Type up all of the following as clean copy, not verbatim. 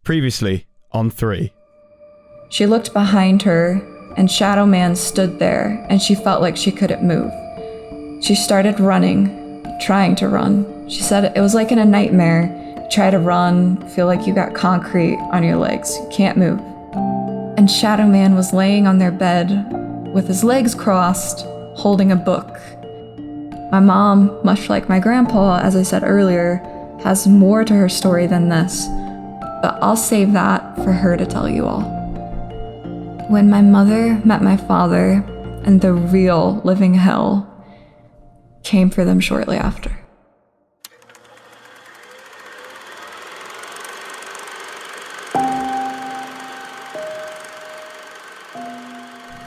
Previously on 3. She looked behind her, and Shadow Man stood there, and she felt like she couldn't move. She started running, trying to run. She said it was like in a nightmare. You try to run, feel like you got concrete on your legs. You can't move. And Shadow Man was laying on their bed with his legs crossed, holding a book. My mom, much like my grandpa, as I said earlier, has more to her story than this, but I'll save that for her to tell you all. When my mother met my father, and the real living hell came for them shortly after.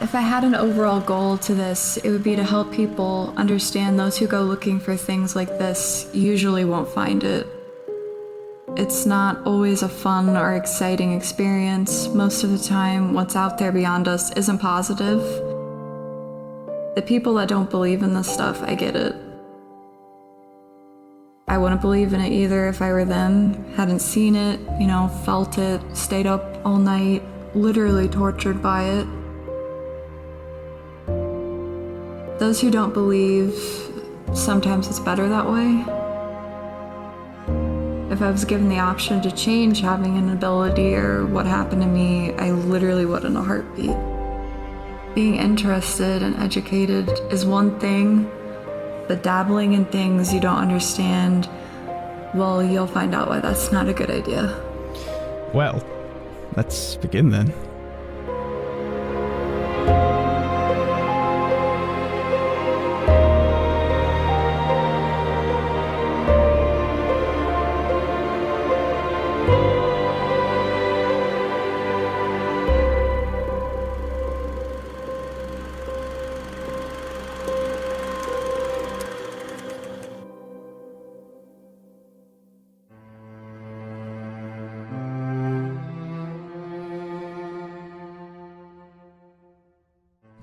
If I had an overall goal to this, it would be to help people understand those who go looking for things like this usually won't find it. It's not always a fun or exciting experience. Most of the time, what's out there beyond us isn't positive. The people that don't believe in this stuff, I get it. I wouldn't believe in it either if I were them, hadn't seen it, felt it, stayed up all night, literally tortured by it. Those who don't believe, sometimes it's better that way. If I was given the option to change having an ability or what happened to me, I literally would in a heartbeat. Being interested and educated is one thing, but dabbling in things you don't understand, well, you'll find out why that's not a good idea. Well, let's begin then.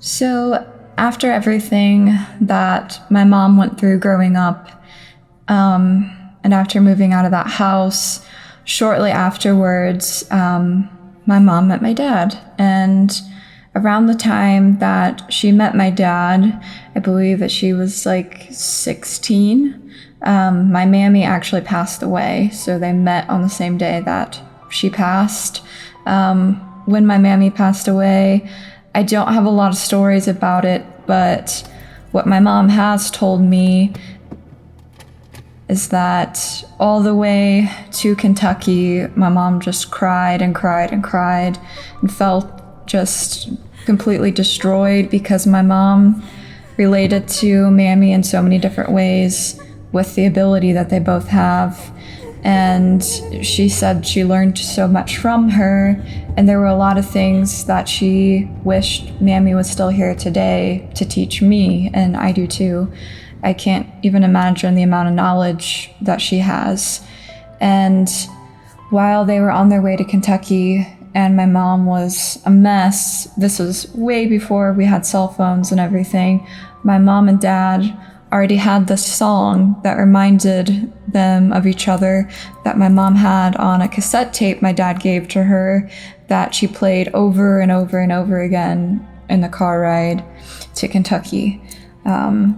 So after everything that my mom went through growing up, and after moving out of that house, shortly afterwards, my mom met my dad. And around the time that she met my dad, I believe that she was like 16, my mammy actually passed away. So they met on the same day that she passed. When my mammy passed away, I don't have a lot of stories about it, but what my mom has told me is that all the way to Kentucky, my mom just cried and cried and cried and felt just completely destroyed because my mom related to Mammy in so many different ways with the ability that they both have. And she said she learned so much from her, and there were a lot of things that she wished Mammy was still here today to teach me, and I do too. I can't even imagine the amount of knowledge that she has. And while they were on their way to Kentucky and my mom was a mess, this was way before we had cell phones and everything, my mom and dad already had this song that reminded them of each other that my mom had on a cassette tape my dad gave to her that she played over and over and over again in the car ride to Kentucky.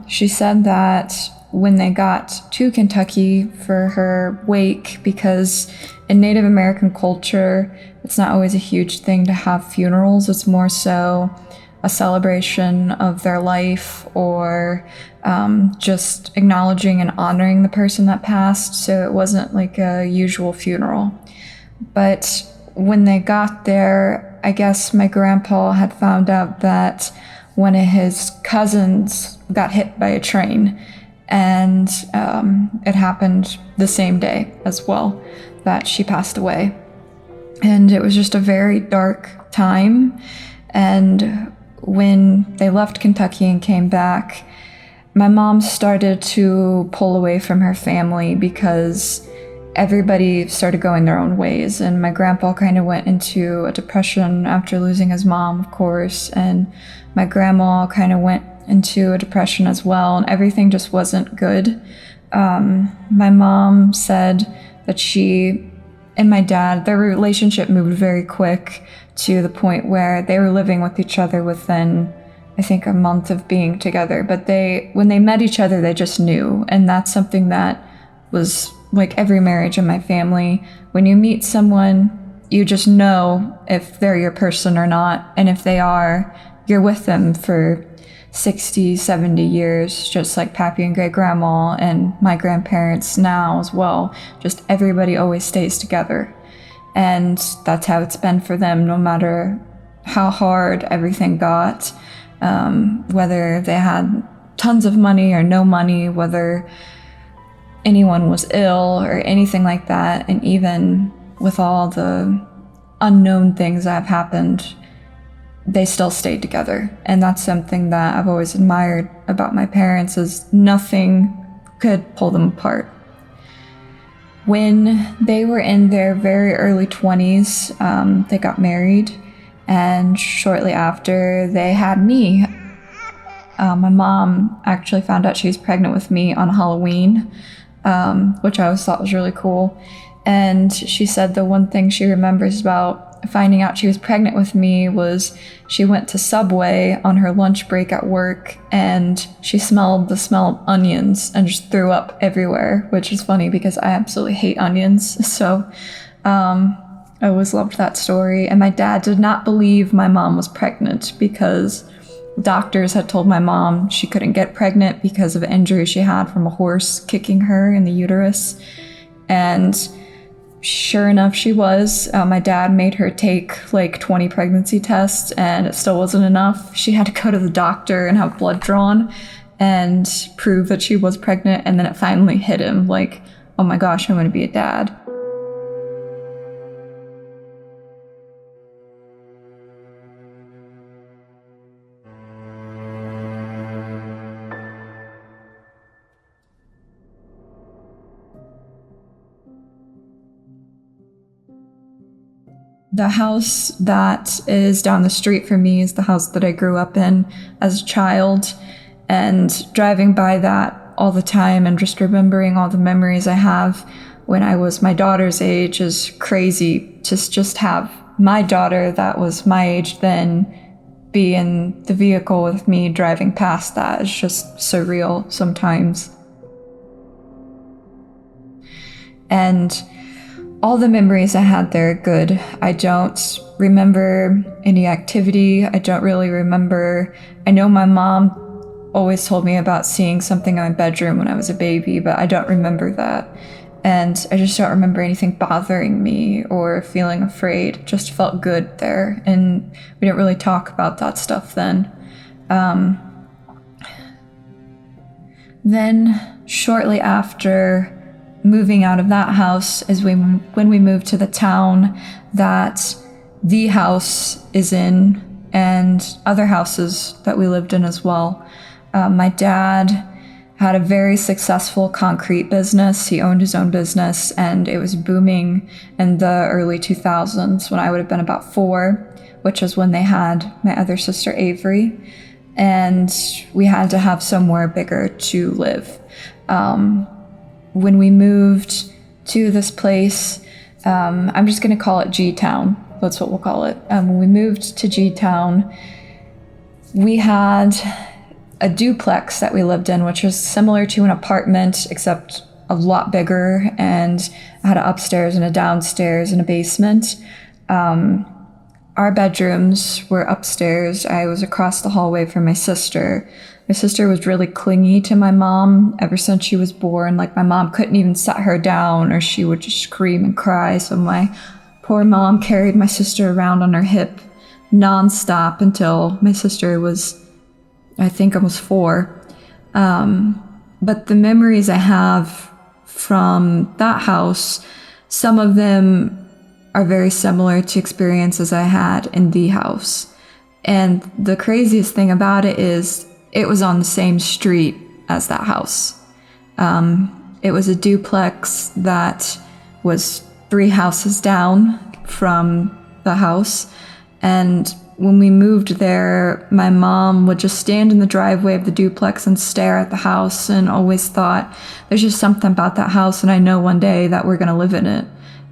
She said that when they got to Kentucky for her wake, because in Native American culture, it's not always a huge thing to have funerals. It's more so a celebration of their life or just acknowledging and honoring the person that passed. So it wasn't like a usual funeral. But when they got there, I guess my grandpa had found out that one of his cousins got hit by a train, and it happened the same day as well that she passed away. And it was just a very dark time. And when they left Kentucky and came back, my mom started to pull away from her family because everybody started going their own ways. And my grandpa kind of went into a depression after losing his mom, of course. And my grandma kind of went into a depression as well. And everything just wasn't good. My mom said that she and my dad, their relationship moved very quick to the point where they were living with each other within, I think, a month of being together. But when they met each other, they just knew. And that's something that was like every marriage in my family. When you meet someone, you just know if they're your person or not. And if they are, you're with them for 60, 70 years, just like Pappy and Great Grandma and my grandparents now as well. Just everybody always stays together. And that's how it's been for them, no matter how hard everything got, whether they had tons of money or no money, whether anyone was ill or anything like that. And even with all the unknown things that have happened, they still stayed together. And that's something that I've always admired about my parents, is nothing could pull them apart. When they were in their very early 20s, they got married, and shortly after they had me. My mom actually found out she was pregnant with me on Halloween, which I always thought was really cool. And she said the one thing she remembers about finding out she was pregnant with me was she went to Subway on her lunch break at work, and she smelled the smell of onions and just threw up everywhere, which is funny because I absolutely hate onions. So I always loved that story. And my dad did not believe my mom was pregnant because doctors had told my mom she couldn't get pregnant because of an injury she had from a horse kicking her in the uterus. And sure enough, she was. My dad made her take like 20 pregnancy tests, and it still wasn't enough. She had to go to the doctor and have blood drawn and prove that she was pregnant. And then it finally hit him, like, oh my gosh, I'm going to be a dad. The house that is down the street from me is the house that I grew up in as a child, and driving by that all the time and just remembering all the memories I have when I was my daughter's age is crazy. Just have my daughter that was my age then be in the vehicle with me driving past that is just surreal sometimes. And all the memories I had there are good. I don't remember any activity. I don't really remember. I know my mom always told me about seeing something in my bedroom when I was a baby, but I don't remember that. And I just don't remember anything bothering me or feeling afraid. It just felt good there. And we didn't really talk about that stuff then. Then shortly after moving out of that house is when we moved to the town that the house is in, and other houses that we lived in as well. My dad had a very successful concrete business. He owned his own business, and it was booming in the early 2000s when I would have been about 4, which is when they had my other sister Avery, and we had to have somewhere bigger to live. When we moved to this place, I'm just going to call it G-Town. That's what we'll call it. When we moved to G-Town, we had a duplex that we lived in, which was similar to an apartment, except a lot bigger, and had an upstairs and a downstairs and a basement. Our bedrooms were upstairs. I was across the hallway from my sister. My sister was really clingy to my mom ever since she was born. Like, my mom couldn't even set her down, or she would just scream and cry. So my poor mom carried my sister around on her hip nonstop until my sister was, I think, almost 4. But the memories I have from that house, some of them are very similar to experiences I had in the house. And the craziest thing about it is it was on the same street as that house. It was a duplex that was 3 houses down from the house. And when we moved there, my mom would just stand in the driveway of the duplex and stare at the house, and always thought, there's just something about that house, and I know one day that we're going to live in it.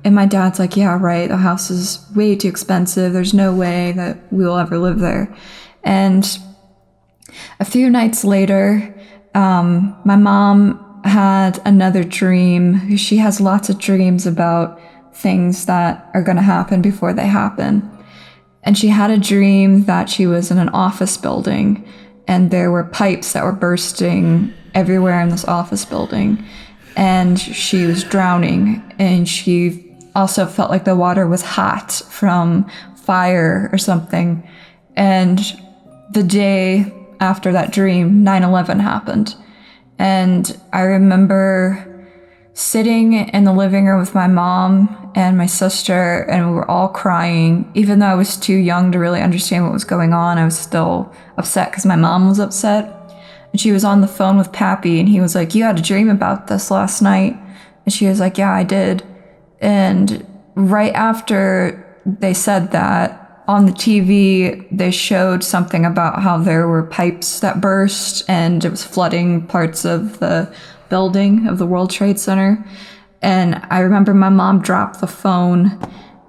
And my dad's like, yeah, right, the house is way too expensive. There's no way that we'll ever live there. And a few nights later, my mom had another dream. She has lots of dreams about things that are going to happen before they happen. And she had a dream that she was in an office building and there were pipes that were bursting everywhere in this office building. And she was drowning, and she also felt like the water was hot from fire or something. And the day after that dream, 9/11 happened. And I remember sitting in the living room with my mom and my sister, and we were all crying. Even though I was too young to really understand what was going on, I was still upset because my mom was upset. And she was on the phone with Pappy, and he was like, you had a dream about this last night? And she was like, yeah, I did. And right after they said that, on the TV, they showed something about how there were pipes that burst and it was flooding parts of the building of the World Trade Center. And I remember my mom dropped the phone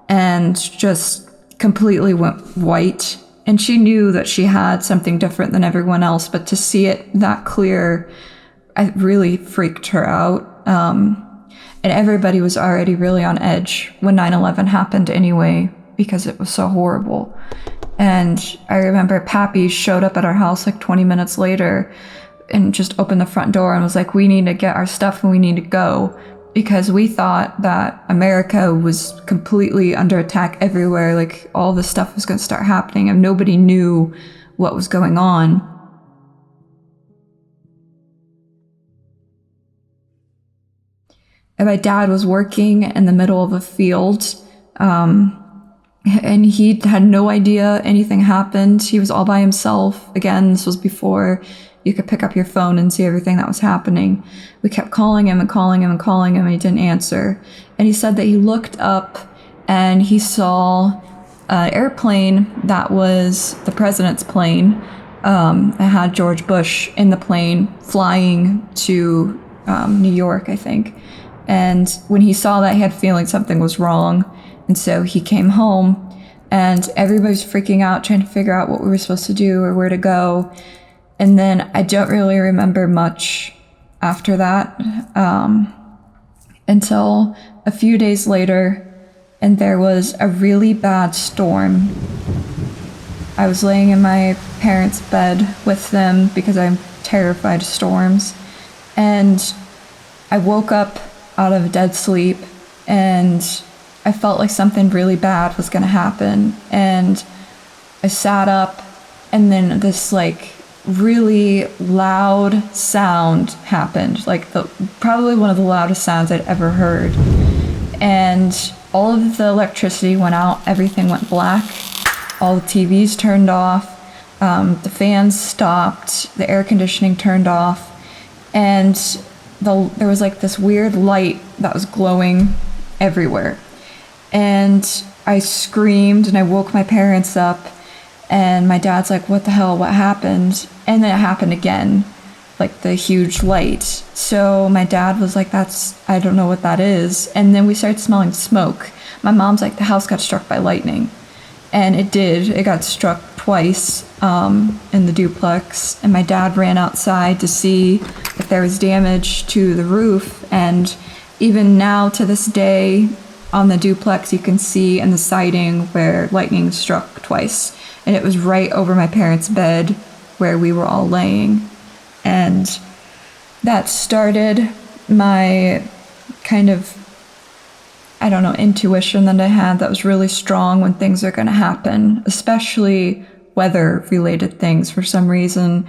and just completely went white. And she knew that she had something different than everyone else, but to see it that clear, it really freaked her out. And everybody was already really on edge when 9/11 happened anyway, because it was so horrible. And I remember Pappy showed up at our house like 20 minutes later and just opened the front door and was like, we need to get our stuff and we need to go, because we thought that America was completely under attack everywhere. Like all this stuff was going to start happening and nobody knew what was going on. And my dad was working in the middle of a field, and he had no idea anything happened. He was all by himself. Again, this was before you could pick up your phone and see everything that was happening. We kept calling him and calling him and calling him, and he didn't answer. And he said that he looked up and he saw an airplane that was the president's plane. It had George Bush in the plane flying to New York, I think. And when he saw that, he had a feeling something was wrong. And so he came home, and everybody's freaking out, trying to figure out what we were supposed to do or where to go. And then I don't really remember much after that, until a few days later, and there was a really bad storm. I was laying in my parents' bed with them because I'm terrified of storms. And I woke up out of a dead sleep, and I felt like something really bad was going to happen. And I sat up, and then this like really loud sound happened, like probably one of the loudest sounds I'd ever heard. And all of the electricity went out, everything went black, all the TVs turned off, the fans stopped, the air conditioning turned off, and there was like this weird light that was glowing everywhere. And I screamed and I woke my parents up, and my dad's like, what the hell, what happened? And then it happened again, like the huge light. So my dad was like, I don't know what that is. And then we started smelling smoke. My mom's like, the house got struck by lightning. And it did. It got struck twice in the duplex. And my dad ran outside to see if there was damage to the roof. And even now, to this day, on the duplex, you can see in the siding where lightning struck twice. And it was right over my parents' bed where we were all laying. And that started my kind of, I don't know, intuition that I had that was really strong when things are going to happen, especially weather-related things. For some reason,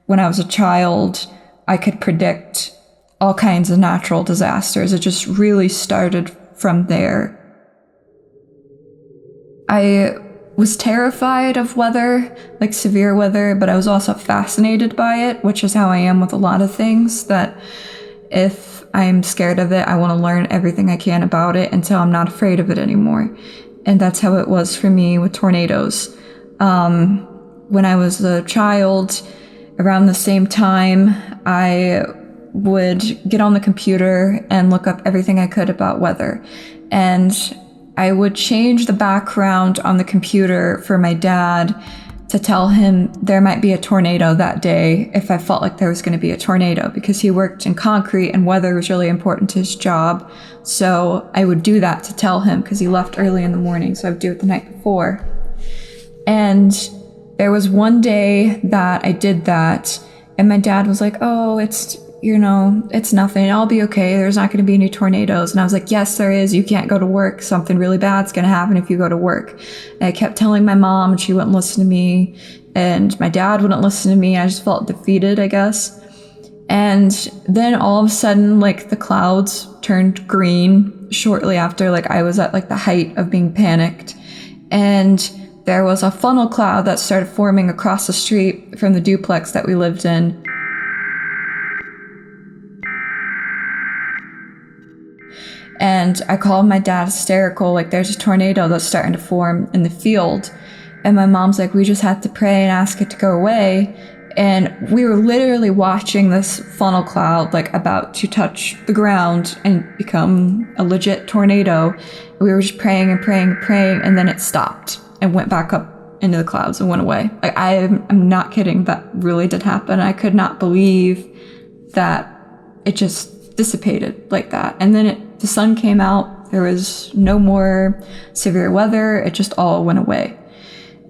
when I was a child, I could predict all kinds of natural disasters. It just really started from there. I was terrified of weather, like severe weather, but I was also fascinated by it, which is how I am with a lot of things, that if I'm scared of it, I want to learn everything I can about it until I'm not afraid of it anymore. And that's how it was for me with tornadoes. When I was a child, around the same time, I would get on the computer and look up everything I could about weather. and I would change the background on the computer for my dad to tell him there might be a tornado that day if I felt like there was going to be a tornado, because he worked in concrete and weather was really important to his job. So I would do that to tell him, because he left early in the morning, so I would do it the night before. And there was one day that I did that, and my dad was like, oh, it's nothing. I'll be okay. There's not going to be any tornadoes. And I was like, yes, there is. You can't go to work. Something really bad's going to happen if you go to work. And I kept telling my mom, and she wouldn't listen to me. And my dad wouldn't listen to me. I just felt defeated, I guess. And then all of a sudden, like, the clouds turned green shortly after, like, I was at, like, the height of being panicked. And there was a funnel cloud that started forming across the street from the duplex that we lived in. And I called my dad hysterical, like, there's a tornado that's starting to form in the field. And my mom's like, we just had to pray and ask it to go away. And we were literally watching this funnel cloud, like, about to touch the ground and become a legit tornado. We were just praying and praying and praying, and then it stopped and went back up into the clouds and went away. Like, I'm not kidding, that really did happen. I could not believe that it just dissipated like that. And then the sun came out, there was no more severe weather, it just all went away.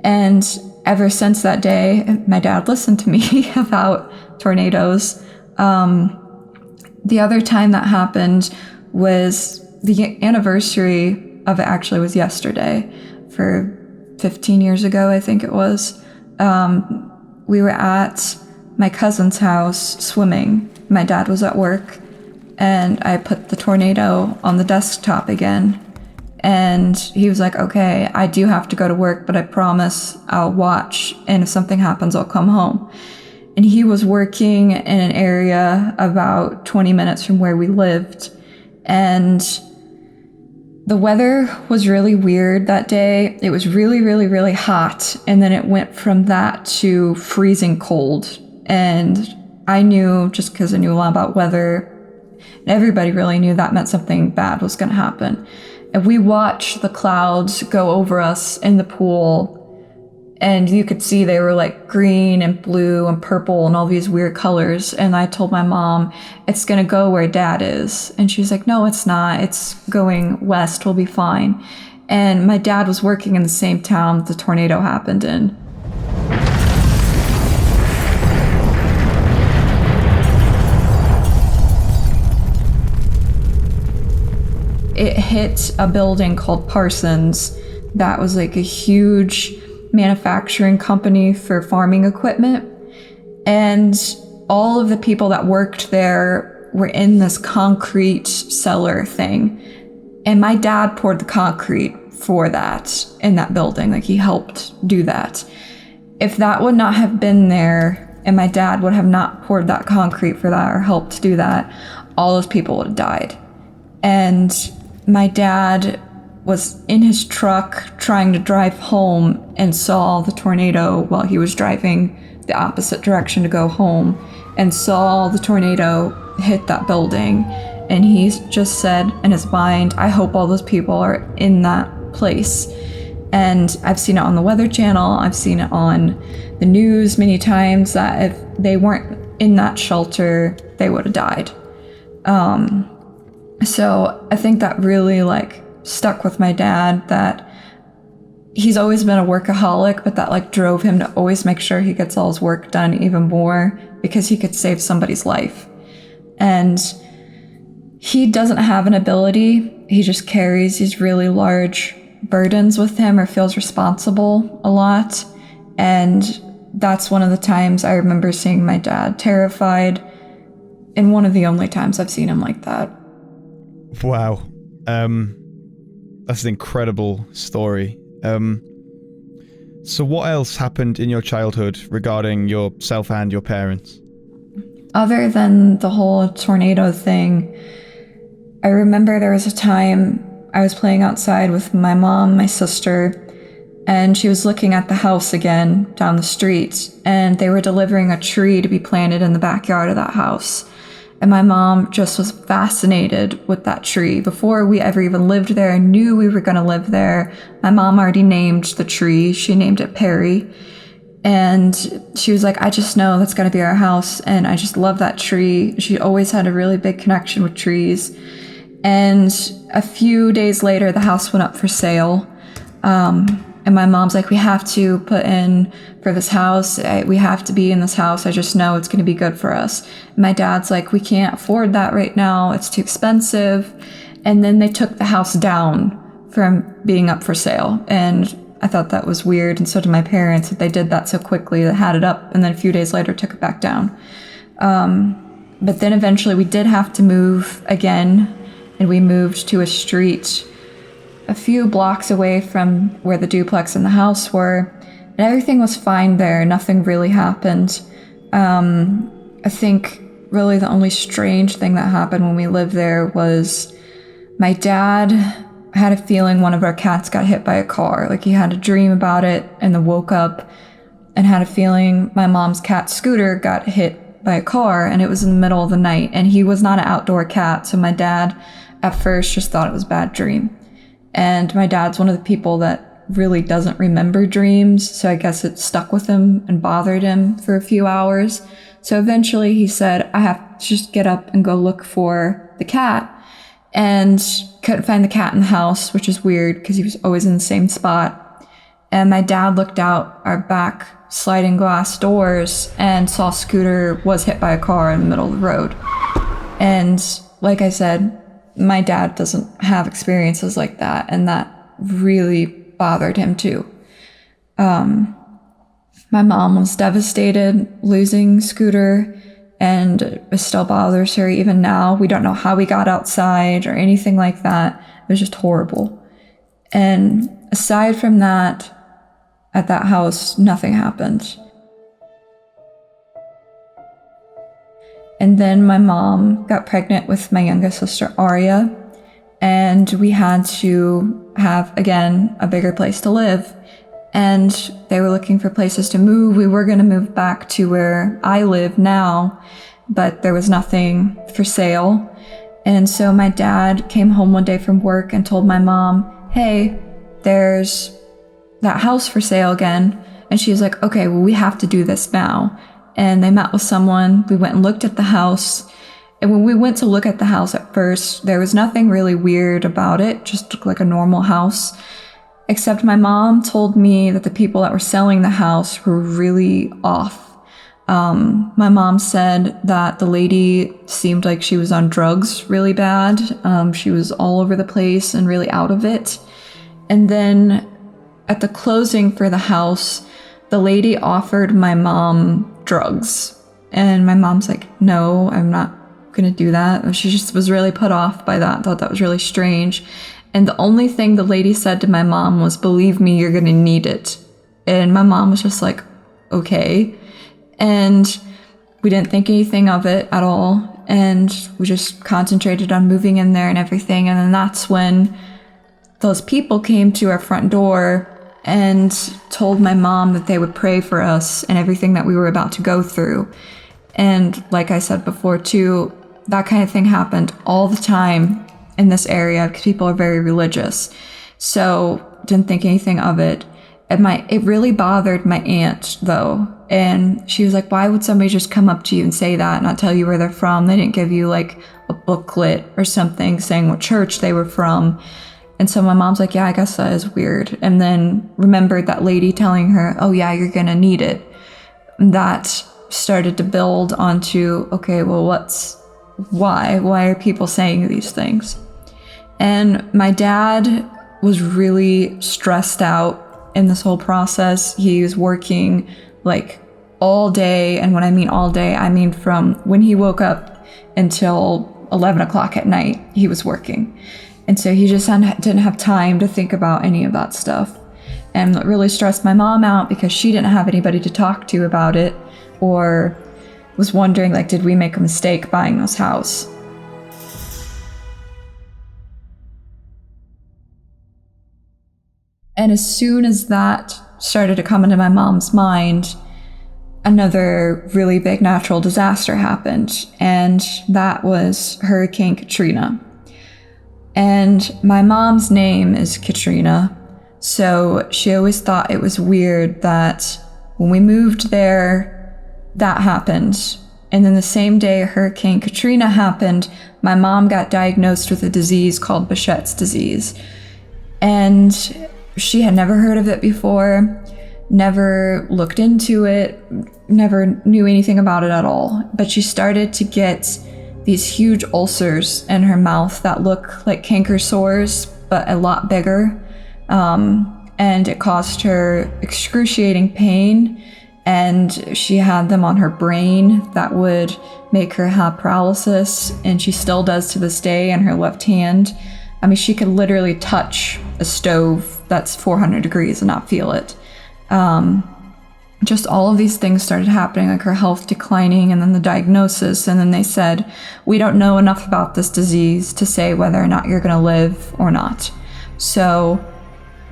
And ever since that day, my dad listened to me about tornadoes. The other time that happened was the anniversary of it actually was yesterday, for 15 years ago, I think it was. We were at my cousin's house swimming. My dad was at work, and I put the tornado on the desktop again. And he was like, okay, I do have to go to work, but I promise I'll watch, and if something happens, I'll come home. And he was working in an area about 20 minutes from where we lived. And the weather was really weird that day. It was really, really, really hot. And then it went from that to freezing cold. And I knew, just because I knew a lot about weather, and everybody really knew that meant something bad was going to happen. And we watched the clouds go over us in the pool, and you could see they were like green and blue and purple and all these weird colors. And I told my mom, it's going to go where Dad is. And she's like, no, it's not. It's going west. We'll be fine. And my dad was working in the same town the tornado happened in. It hit a building called Parsons that was like a huge manufacturing company for farming equipment. And all of the people that worked there were in this concrete cellar thing. And my dad poured the concrete for that in that building. Like, he helped do that. If that would not have been there, and my dad would have not poured that concrete for that or helped do that, all those people would have died. And my dad was in his truck trying to drive home and saw the tornado while he was driving the opposite direction to go home, and saw the tornado hit that building. And he just said in his mind, I hope all those people are in that place. And I've seen it on the Weather Channel, I've seen it on the news many times, that if they weren't in that shelter, they would have died. So I think that really stuck with my dad, that he's always been a workaholic, but that drove him to always make sure he gets all his work done even more, because he could save somebody's life. And he doesn't have an ability, he just carries these really large burdens with him, or feels responsible a lot. And that's one of the times I remember seeing my dad terrified, and one of the only times I've seen him like that. Wow. That's an incredible story. So what else happened in your childhood regarding yourself and your parents? Other than the whole tornado thing, I remember there was a time I was playing outside with my mom, my sister, and she was looking at the house again down the street, and they were delivering a tree to be planted in the backyard of that house. And my mom just was fascinated with that tree. Before we ever even lived there and knew we were going to live there, my mom already named the tree. She named it Perry. And she was like, I just know that's going to be our house. And I just love that tree. She always had a really big connection with trees. And a few days later, the house went up for sale. And my mom's like, we have to put in for this house. We have to be in this house. I just know it's going to be good for us. And my dad's like, we can't afford that right now. It's too expensive. And then they took the house down from being up for sale. And I thought that was weird. And so did my parents, that they did that so quickly. They had it up and then a few days later took it back down. But then eventually we did have to move again. And we moved to a street a few blocks away from where the duplex and the house were. And everything was fine there. Nothing really happened. I think really the only strange thing that happened when we lived there was my dad had a feeling one of our cats got hit by a car. Like he had a dream about it and then woke up and had a feeling my mom's cat Scooter got hit by a car, and it was in the middle of the night. And he was not an outdoor cat, so my dad at first just thought it was a bad dream. And my dad's one of the people that really doesn't remember dreams, so I guess it stuck with him and bothered him for a few hours. So eventually he said, I have to just get up and go look for the cat. And couldn't find the cat in the house, which is weird because he was always in the same spot. And my dad looked out our back sliding glass doors and saw Scooter was hit by a car in the middle of the road. And like I said, my dad doesn't have experiences like that, and that really bothered him too. My mom was devastated losing Scooter, and it still bothers her even now. We don't know how we got outside or anything like that. It was just horrible. And aside from that, at that house, nothing happened. And then my mom got pregnant with my youngest sister, Aria, and we had to have, again, a bigger place to live. And they were looking for places to move. We were going to move back to where I live now, but there was nothing for sale. And so my dad came home one day from work and told my mom, hey, there's that house for sale again. And she was like, okay, well, we have to do this now. And they met with someone. We went and looked at the house. And when we went to look at the house at first, there was nothing really weird about it. Just looked like a normal house. Except my mom told me that the people that were selling the house were really off. My mom said that the lady seemed like she was on drugs really bad. She was all over the place and really out of it. And then at the closing for the house, the lady offered my mom drugs. And my mom's like, no, I'm not going to do that. She just was really put off by that, thought that was really strange. And the only thing the lady said to my mom was, believe me, you're going to need it. And my mom was just like, okay. And we didn't think anything of it at all. And we just concentrated on moving in there and everything. And then that's when those people came to our front door and told my mom that they would pray for us and everything that we were about to go through. And like I said before too, that kind of thing happened all the time in this area because people are very religious. So didn't think anything of it. And it really bothered my aunt though. And she was like, why would somebody just come up to you and say that and not tell you where they're from? They didn't give you like a booklet or something saying what church they were from. And so my mom's like, yeah, I guess that is weird. And then remembered that lady telling her, oh yeah, you're gonna need it. And that started to build onto, okay, well, why are people saying these things? And my dad was really stressed out in this whole process. He was working like all day. And when I mean all day, I mean from when he woke up until 11 o'clock at night, he was working. And so he just didn't have time to think about any of that stuff. And it really stressed my mom out because she didn't have anybody to talk to about it, or was wondering, like, did we make a mistake buying this house? And as soon as that started to come into my mom's mind, another really big natural disaster happened, and that was Hurricane Katrina. And my mom's name is Katrina, so she always thought it was weird that when we moved there, that happened. And then the same day Hurricane Katrina happened, my mom got diagnosed with a disease called Behçet's disease. And she had never heard of it before, never looked into it, never knew anything about it at all. But she started to get these huge ulcers in her mouth that look like canker sores, but a lot bigger. And it caused her excruciating pain. And she had them on her brain that would make her have paralysis. And she still does to this day in her left hand. I mean, she could literally touch a stove that's 400 degrees and not feel it. Just all of these things started happening, like her health declining, and then the diagnosis. And then they said, we don't know enough about this disease to say whether or not you're going to live or not. So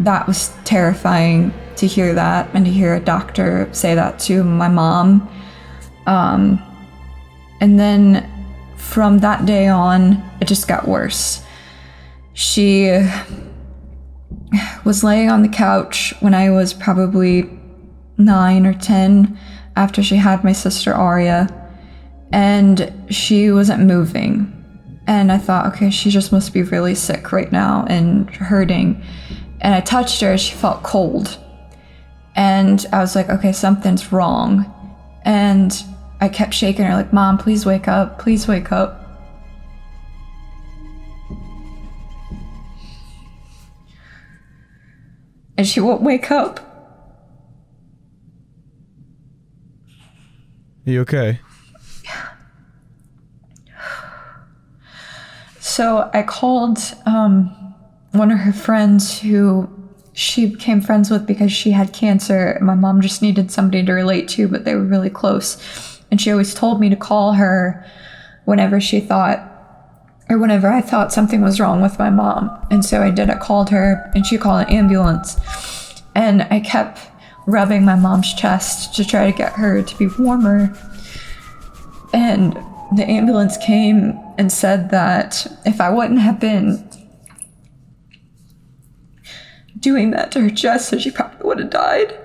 that was terrifying to hear that, and to hear a doctor say that to my mom. And then from that day on, it just got worse. She was laying on the couch when I was probably 9 or 10 after she had my sister Aria, and she wasn't moving. And I thought, okay, she just must be really sick right now and hurting. And I touched her, she felt cold. And I was like, okay, something's wrong. And I kept shaking her like, Mom, please wake up, please wake up. And she won't wake up. Are you okay? Yeah. So I called one of her friends who she became friends with because she had cancer. My mom just needed somebody to relate to, but they were really close. And she always told me to call her whenever she thought, or whenever I thought something was wrong with my mom. And so I did. I called her, and she called an ambulance. And I kept rubbing my mom's chest to try to get her to be warmer. And the ambulance came and said that if I wouldn't have been doing that to her chest, she probably would have died.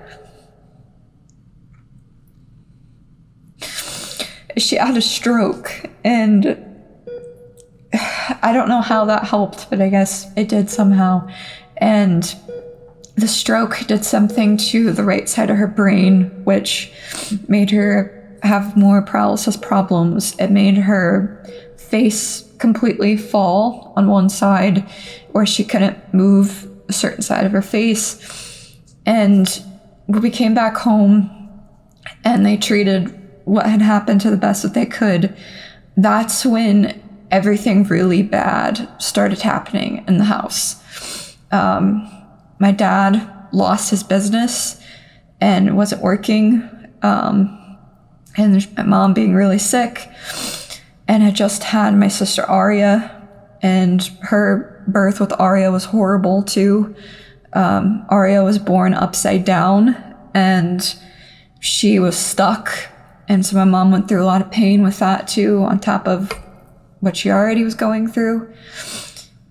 She had a stroke, and I don't know how that helped, but I guess it did somehow. And the stroke did something to the right side of her brain, which made her have more paralysis problems. It made her face completely fall on one side, where she couldn't move a certain side of her face. And we came back home, and they treated what had happened to the best that they could. That's when everything really bad started happening in the house. My dad lost his business and wasn't working, and there's my mom being really sick, and I just had my sister Aria, and her birth with Aria was horrible too. Aria was born upside down, and she was stuck, and so my mom went through a lot of pain with that too, on top of what she already was going through.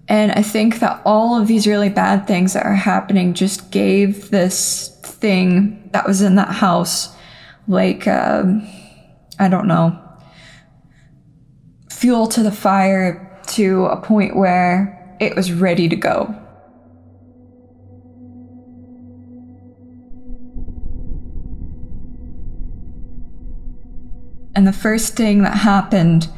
And I think that all of these really bad things that are happening just gave this thing that was in that house, like, I don't know, fuel to the fire to a point where it was ready to go. And the first thing that happened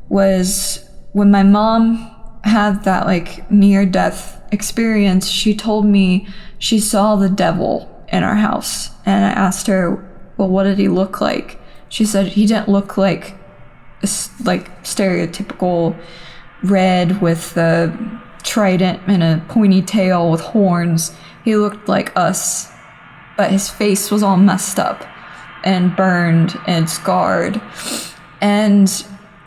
was when my mom had that like near-death experience, she told me she saw the devil in our house. And I asked her, well, what did he look like? She said he didn't look like stereotypical red with a trident and a pointy tail with horns. He looked like us, but his face was all messed up and burned and scarred. And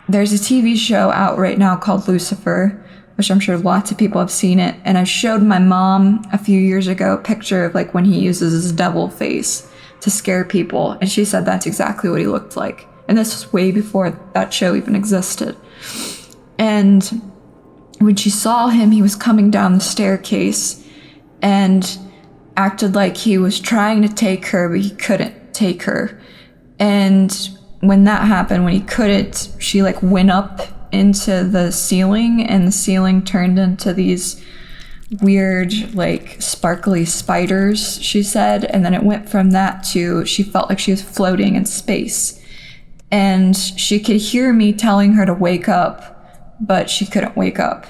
there's a TV show out right now called Lucifer, which I'm sure lots of people have seen it. And I showed my mom a few years ago a picture of like when he uses his devil face. to scare people. And she said that's exactly what he looked like. And this was way before that show even existed. And when she saw him, he was coming down the staircase and acted like he was trying to take her, but he couldn't take her. And when that happened, when he couldn't, she like went up into the ceiling, and the ceiling turned into these weird, like sparkly spiders, she said. And then it went from that to she felt like she was floating in space. And she could hear me telling her to wake up, but she couldn't wake up.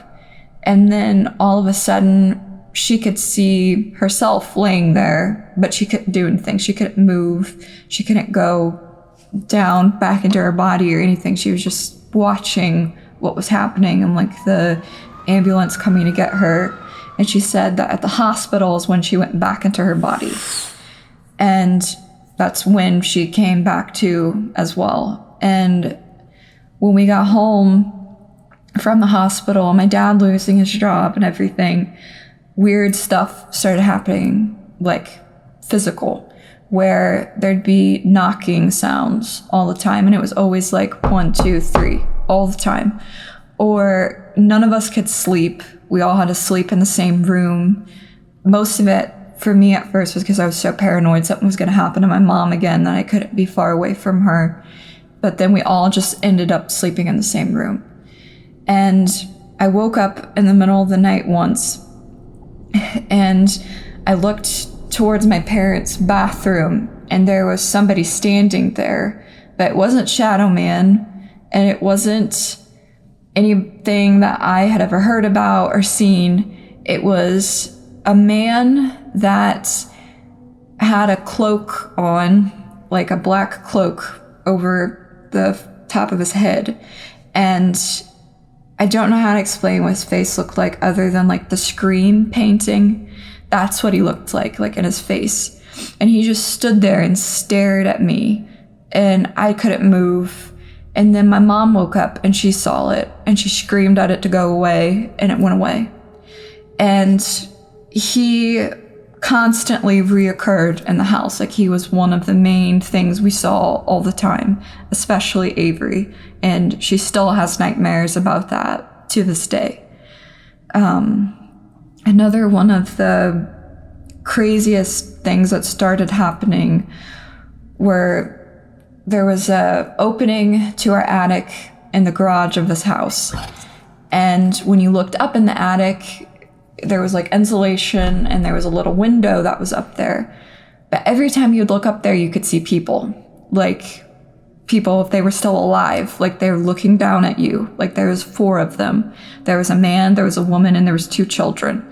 And then all of a sudden, she could see herself laying there, but she couldn't do anything. She couldn't move. She couldn't go down back into her body or anything. She was just watching what was happening and like the ambulance coming to get her. And she said that at the hospital is when she went back into her body. And that's when she came back to as well. And when we got home from the hospital, my dad losing his job and everything, weird stuff started happening, like physical, where there'd be knocking sounds all the time. And it was always like 1, 2, 3 all the time. Or none of us could sleep. We all had to sleep in the same room. Most of it for me at first was because I was so paranoid something was going to happen to my mom again, that I couldn't be far away from her. But then we all just ended up sleeping in the same room. And I woke up in the middle of the night once, and I looked towards my parents' bathroom, and there was somebody standing there, but it wasn't Shadow Man, and it wasn't anything that I had ever heard about or seen. It was a man that had a cloak on, like a black cloak over the top of his head. And I don't know how to explain what his face looked like other than like the Scream painting. That's what he looked like in his face. And he just stood there and stared at me, and I couldn't move. And then my mom woke up and she saw it, and she screamed at it to go away, and it went away. And he constantly reoccurred in the house. Like, he was one of the main things we saw all the time, especially Avery. And she still has nightmares about that to this day. Another one of the craziest things that started happening were there was a opening to our attic in the garage of this house. And when you looked up in the attic, there was like insulation, and there was a little window that was up there. But every time you'd look up there, you could see people. Like, people, if they were still alive, like they were looking down at you. Like, there was 4 of them. There was a man, there was a woman, and there was 2 children.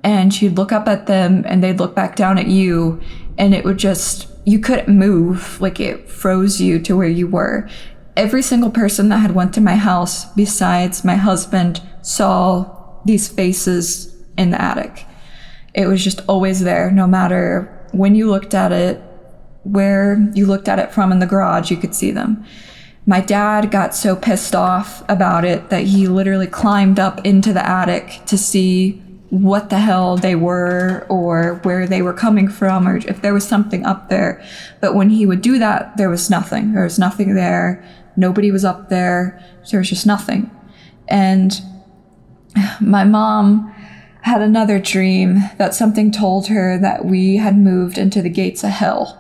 And you'd look up at them, and they'd look back down at you, and it would just, you couldn't move. Like, it froze you to where you were. Every single person that had went to my house besides my husband saw these faces in the attic. It was just always there, no matter when you looked at it, where you looked at it from in the garage, you could see them. My dad got so pissed off about it that he literally climbed up into the attic to see what the hell they were, or where they were coming from, or if there was something up there. But when he would do that, there was nothing. There was nothing there. Nobody was up there. There was just nothing. And my mom had another dream that something told her that we had moved into the gates of hell.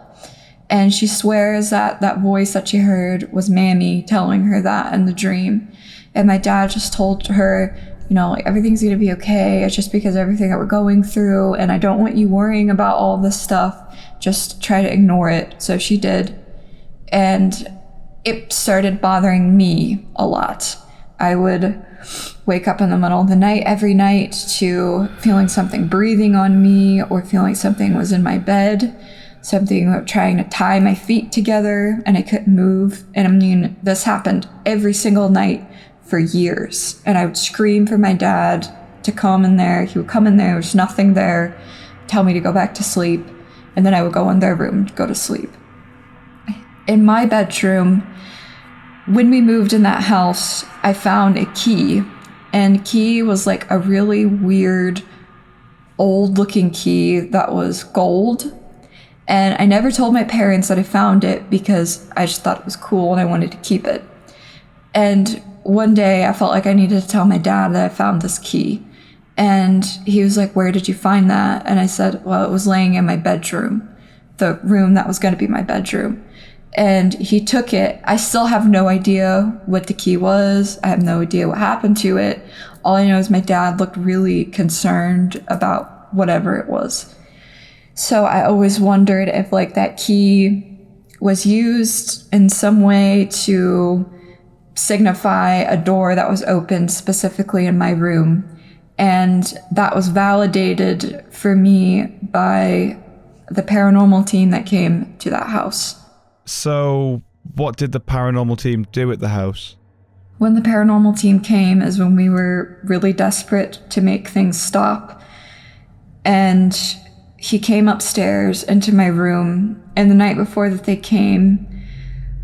And she swears that that voice that she heard was Mammy telling her that in the dream. And my dad just told her, you know, like, everything's going to be okay. It's just because of everything that we're going through, and I don't want you worrying about all this stuff. Just try to ignore it. So she did. And it started bothering me a lot. I would wake up in the middle of the night every night to feeling something breathing on me, or feeling something was in my bed, something trying to tie my feet together, and I couldn't move. And I mean, this happened every single night for years. And I would scream for my dad to come in there. He would come in there was nothing there, tell me to go back to sleep, and then I would go in their room to go to sleep. In my bedroom, when we moved in that house, I found a key, and key was like a really weird, old-looking key that was gold, And I never told my parents that I found it because I just thought it was cool and I wanted to keep it. And one day I felt like I needed to tell my dad that I found this key. And he was like, "Where did you find that?" And I said, "Well, it was laying in my bedroom, the room that was going to be my bedroom." And he took it. I still have no idea what the key was. I have no idea what happened to it. All I know is my dad looked really concerned about whatever it was. So I always wondered if like that key was used in some way to signify a door that was opened specifically in my room. And that was validated for me by the paranormal team that came to that house. So, what did the paranormal team do at the house? When the paranormal team came is when we were really desperate to make things stop. And he came upstairs into my room, and the night before that they came,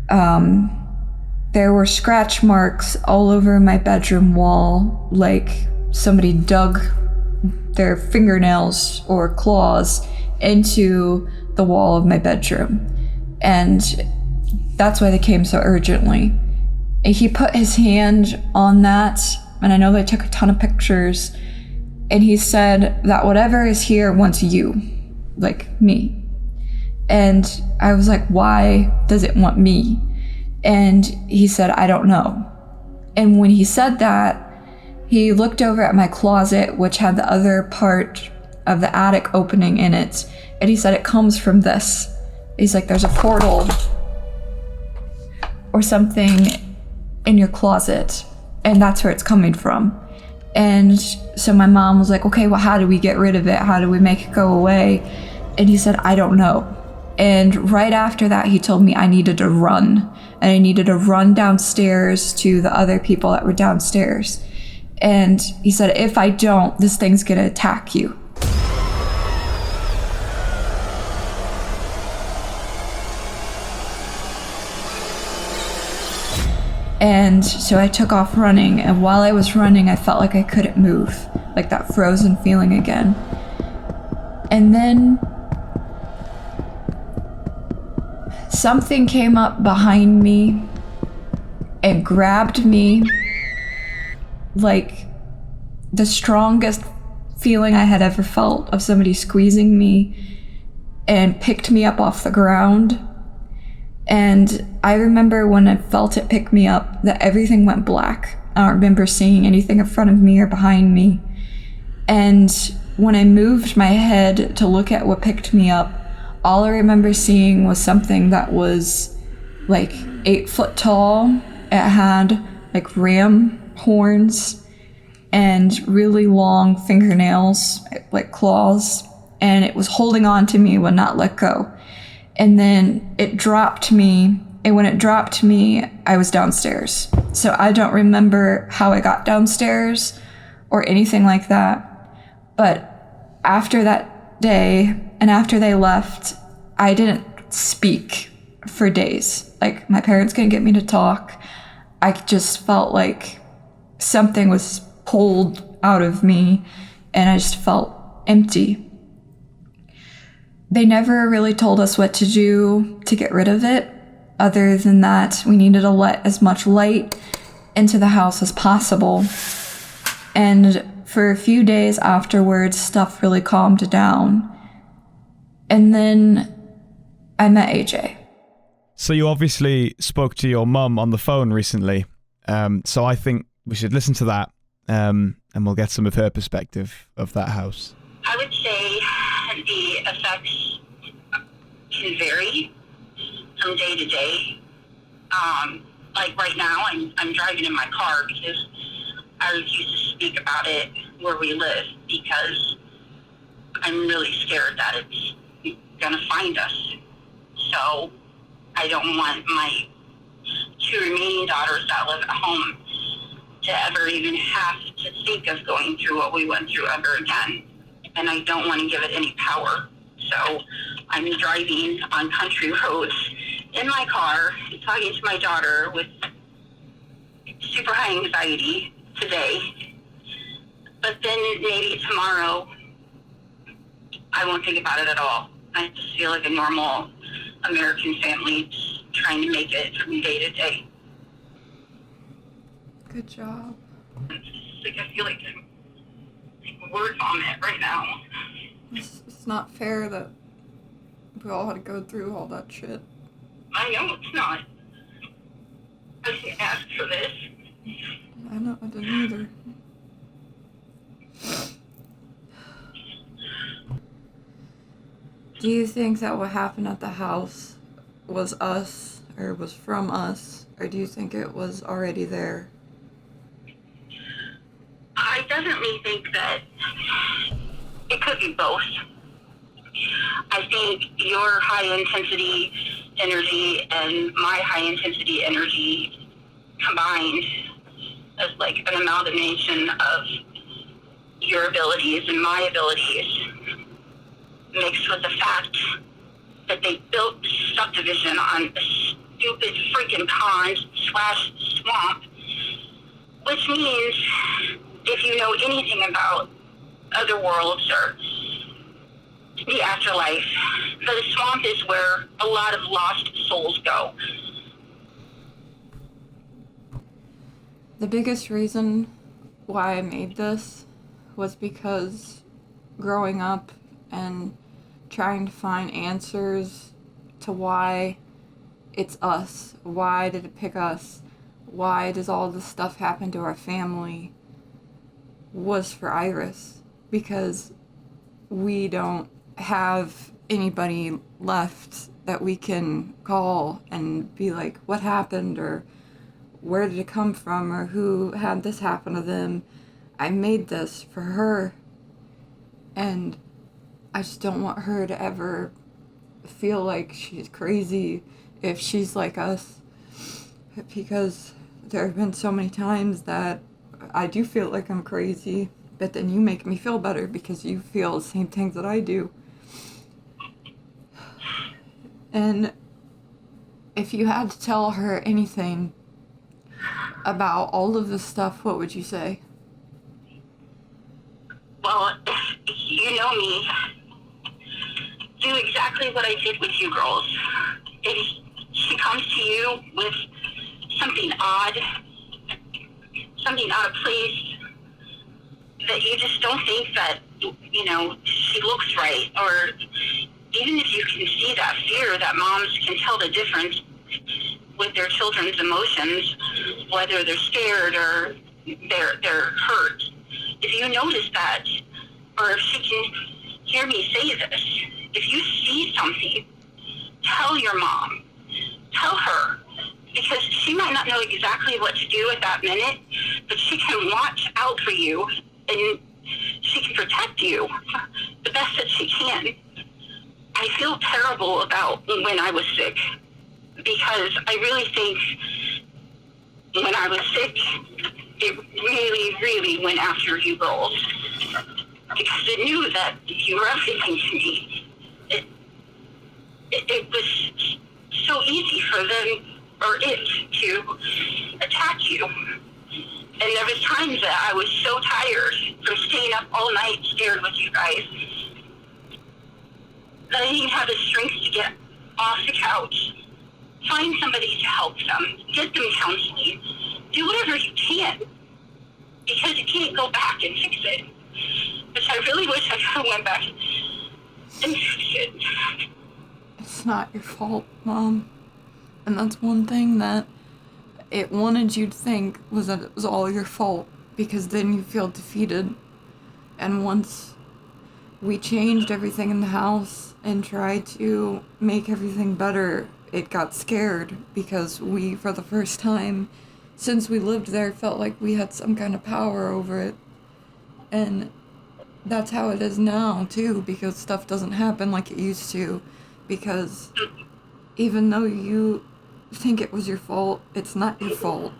there were scratch marks all over my bedroom wall, like somebody dug their fingernails or claws into the wall of my bedroom. And that's why they came so urgently. And he put his hand on that, and I know they took a ton of pictures, and he said that whatever is here wants you, like me. And I was like, why does it want me? And he said, I don't know. And when he said that, he looked over at my closet, which had the other part of the attic opening in it, and he said, it comes from this. He's like, there's a portal or something in your closet, and that's where it's coming from. And so my mom was like, okay, well, how do we get rid of it? How do we make it go away? And he said, I don't know. And right after that, he told me I needed to run, and I needed to run downstairs to the other people that were downstairs. And he said, if I don't, this thing's gonna attack you. And so I took off running, and while I was running, I felt like I couldn't move, like that frozen feeling again. And then something came up behind me and grabbed me, like the strongest feeling I had ever felt of somebody squeezing me, and picked me up off the ground. And I remember when I felt it pick me up that everything went black. I don't remember seeing anything in front of me or behind me. And when I moved my head to look at what picked me up, all I remember seeing was something that was like 8 foot tall. It had like ram horns and really long fingernails, like claws, and it was holding on to me, would not let go. And then it dropped me, and when it dropped me, I was downstairs. So I don't remember how I got downstairs or anything like that. But after that day, and after they left, I didn't speak for days. Like, my parents couldn't get me to talk. I just felt like something was pulled out of me, and I just felt empty. They never really told us what to do to get rid of it. Other than that, we needed to let as much light into the house as possible. And for a few days afterwards, stuff really calmed down. And then I met AJ. So you obviously spoke to your mum on the phone recently. So I think we should listen to that, and we'll get some of her perspective of that house. I would say the effects can vary from day to day. Like right now, I'm driving in my car because I refuse to speak about it where we live because I'm really scared that it's gonna find us. So I don't want my 2 remaining daughters that live at home to ever even have to think of going through what we went through ever again. And I don't want to give it any power. So I'm driving on country roads in my car, talking to my daughter with super high anxiety today. But then maybe tomorrow, I won't think about it at all. I just feel like a normal American family trying to make it from day to day. Good job. Like, I feel like I'm word vomit right now. It's not fair that we all had to go through all that shit. I know it's not. I didn't ask for this. I know, I didn't either. Do you think that what happened at the house was us, or was from us, or do you think it was already there? I definitely think that it could be both. I think your high-intensity energy and my high-intensity energy combined as like an amalgamation of your abilities and my abilities, mixed with the fact that they built subdivision on a stupid freaking pond / swamp, which means if you know anything about other worlds or the afterlife, the swamp is where a lot of lost souls go. The biggest reason why I made this was because growing up and trying to find answers to why it's us, why did it pick us, why does all this stuff happen to our family, was for Iris, because we don't have anybody left that we can call and be like, what happened, or where did it come from, or who had this happen to them. I made this for her, and I just don't want her to ever feel like she's crazy if she's like us, because there have been so many times that I do feel like I'm crazy, but then you make me feel better because you feel the same things that I do. And if you had to tell her anything about all of this stuff, what would you say? Well, you know me. Do exactly what I did with you girls. If she comes to you with something odd, something out of place, that you just don't think that, you know, she looks right, or even if you can see that fear, that moms can tell the difference with their children's emotions, whether they're scared or they're hurt. If you notice that, or if she can hear me say this, if you see something, tell your mom. Tell her. Because she might not know exactly what to do at that minute, but she can watch out for you and she can protect you the best that she can. I feel terrible about when I was sick, because I really think when I was sick, it really, really went after you girls, because it knew that you were everything to me. It was so easy for them, or it, to attack you. And there was times that I was so tired from staying up all night scared with you guys that I didn't even have the strength to get off the couch. Find somebody to help them. Get them counseling. Do whatever you can. Because you can't go back and fix it. But I really wish I could have went back and fixed it. It's not your fault, Mom. And that's one thing that it wanted you to think, was that it was all your fault, because then you feel defeated. And once we changed everything in the house and tried to make everything better, it got scared, because we, for the first time since we lived there, felt like we had some kind of power over it. And that's how it is now, too, because stuff doesn't happen like it used to. Because even though you think it was your fault, it's not your fault.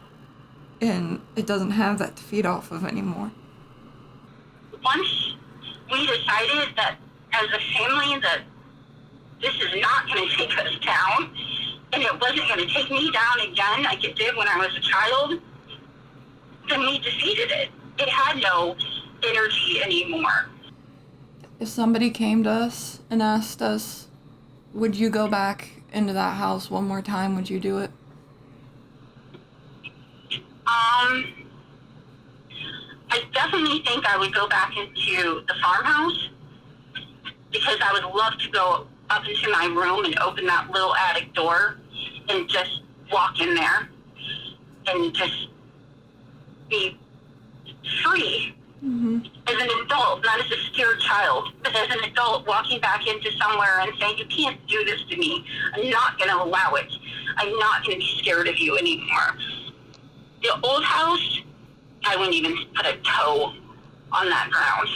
And it doesn't have that to feed off of anymore. Once we decided that as a family that this is not going to take us down, and it wasn't going to take me down again like it did when I was a child, then we defeated it. It had no energy anymore. If somebody came to us and asked us Would you go back into that house one more time? Would you do it? I definitely think I would go back into the farmhouse because I would love to go up into my room and open that little attic door and just walk in there and just be free as an adult, not as a scared child, but as an adult walking back into somewhere and saying, you can't do this to me. I'm not going to allow it. I'm not going to be scared of you anymore. The old house, I wouldn't even put a toe on that ground.